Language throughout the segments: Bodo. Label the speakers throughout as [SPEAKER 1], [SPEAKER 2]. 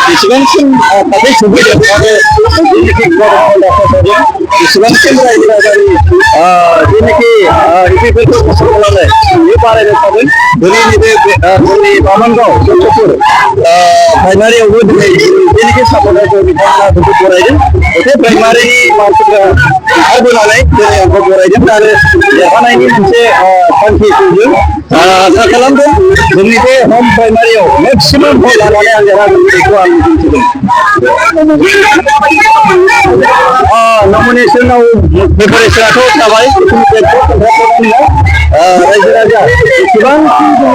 [SPEAKER 1] Isu-isu tapi juga ada isu-isu dari ini itu sekolahnya ini pada itu dari Bamanggaw Jogpur primary award ini kita support itu kita Jogpur aja itu primary masuk ke ada nilai dari Jogpur aja dari mana ini mesti kunci tujuh sekarang tu ini ke home primary maximum hole yang jangan dikuat nomination now preparation atau apa itu raja sebab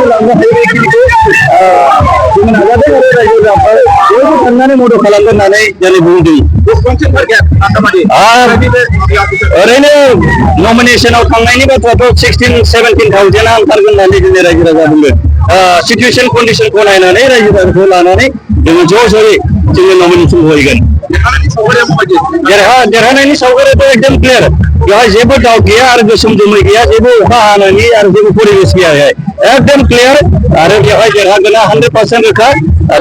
[SPEAKER 1] langkah ini dengan ada raja itu tangannya mudah kalangan nanti jadi budi ini nomination out tangan ini betul 16-17,000 antarkan nanti jadi raja budi situation condition ko na nanti raja ko nanti dengan jauh sorry jadi nomination hoigan जरहान ini सौकर्य तो एकदम क्लियर यहाँ जेबो डाउ किया और जो समझुमई किया जेबो हान नहीं और जेबो परिवेश किया है एकदम क्लियर और यहाँ जरहान गना 100% रखा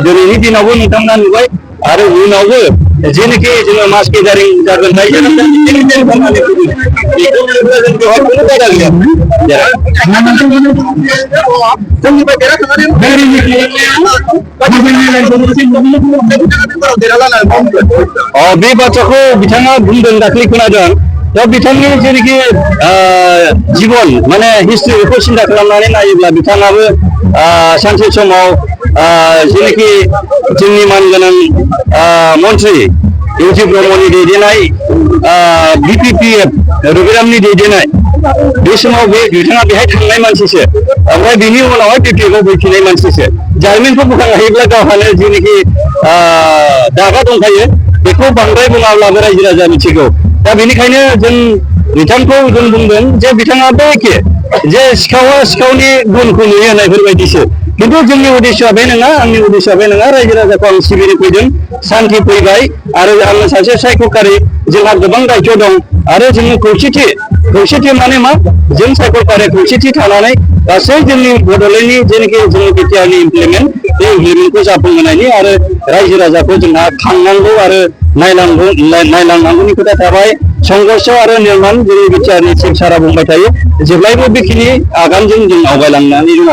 [SPEAKER 1] जो ini दिनावो नोंथांमोना नुबाय आरो उनावबो जेनेखि जोङो मास गेदारिं जागोन बाय जों दिनै खालामनानै बेखौ जों बेवहाय कोनो बादा गैया जोंनि बायदिया बे बाथ्राखौ बिथाङा बुंदों दाख्लै खोनादों दा बिथांनि जेनेखि जीवन माने हिस्ट्रि बेखौ सिन्था खालामनानै नायोब्ला बिथाङाबो सानसे समाव जेनेखि जोंनि मानगोनां मन्त्रि इउटि ब्रह्मनि दैदेननाय BPPF रबिरामनि दैदेननाय बे समाव बिथाङा बेहाय थांनाय मानसिसो ओमफ्राय बिनि उनावहाय BPPF फैफिननाय मानसिसो जारिमिनखौ बुंनो हायोब्ला गावहानो जेनेखि दागा दंखायो बेखौ बांद्राय बुङाब्लाबो रायजो राजा मिथिगौ दा बेनिखायनो जों बिथांखौ जों बुंदों जे बिथाङाबो एखे जे सिखावा सिखावनि गुनखौ नुयो होननायफोरबायदिसो किन्तु जोंनि उद्देश्यआ बे नङा आंनि उद्देश्यआ बे नङा रायजो राजाखौ आं सिबिनो फैदों सान्थि फैबाय आरो आङो सासे सायख'खारि जोंहा गोबां दायित्व दं आरो जोंनि खौसेथि माने मा जों सायख'खारि खौसेथि थानानै गासै जोंनि बड'लेण्डनि जेनेखि जोंनि बिटिआरनि इमप्लिमेन्टखौ जाफुंहोनायनि आरो रायजो राजाखौ जोंहा खांनांगौ आरो नायलांनांगौनि खोथा थाबाय संघर्ष आरो निर्माण जोंनि बिटिआरनि चिफ सारा बुंबाय थायो जेब्लायबो बेखिनि आगानजों जों आवगायलांनानै दङ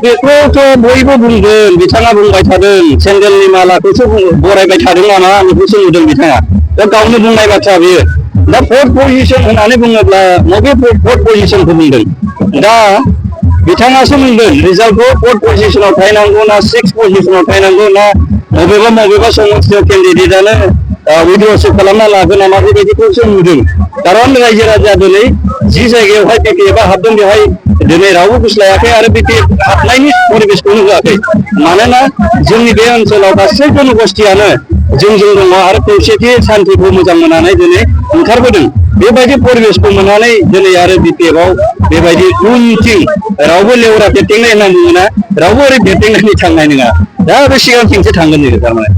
[SPEAKER 1] बेखौथ' बयबो बुंदों बिथाङा बुंबाय थादों सेन्देलनि मालाखौसो बरायबाय थादों नामा आं बेखौसो नुदों बिथाङा दा गावनो बुंनाय बाथ्रा बियो दा 4th पजिशन होननानै बुङोब्ला मबे 4th पजिशनखौ बुंदों दा बिथाङासो बुंदों रिजाल्टखौ 4th पजिशनाव थाहैनांगौ ना 6th पजिशनाव थाहैनांगौ ना मबेबा समस्थियाव केन्डिडेटआनो उइड्र'सो खालामना लागोन नामा बेबायदिखौसो नुदों कारन रायजो राजा दिनै जि जायगायावहाय BPFआ हाबदों बेवहाय दिनै रावबो गुस्लायाखै आरो BPF हाबनायनि परिबेसखौनो होआखै मानोना जोंनि बे ओनसोलाव गासै जनगोष्ठियानो जोंजों दङ आरो खौसेथि सान्थिखौ मोजां मोननानै दिनै ओंखारबोदों बेबायदि परिबेसखौ मोननानै दिनै आरो BPFआव बेबायदि उनथिं रावबो लेवरा बेरटेंनाय होनना बुङोना रावबो ओरै बेरटेंनानै थांनाय नङा दा बे सिगांथिंसो थांगोन जोङो थारमाने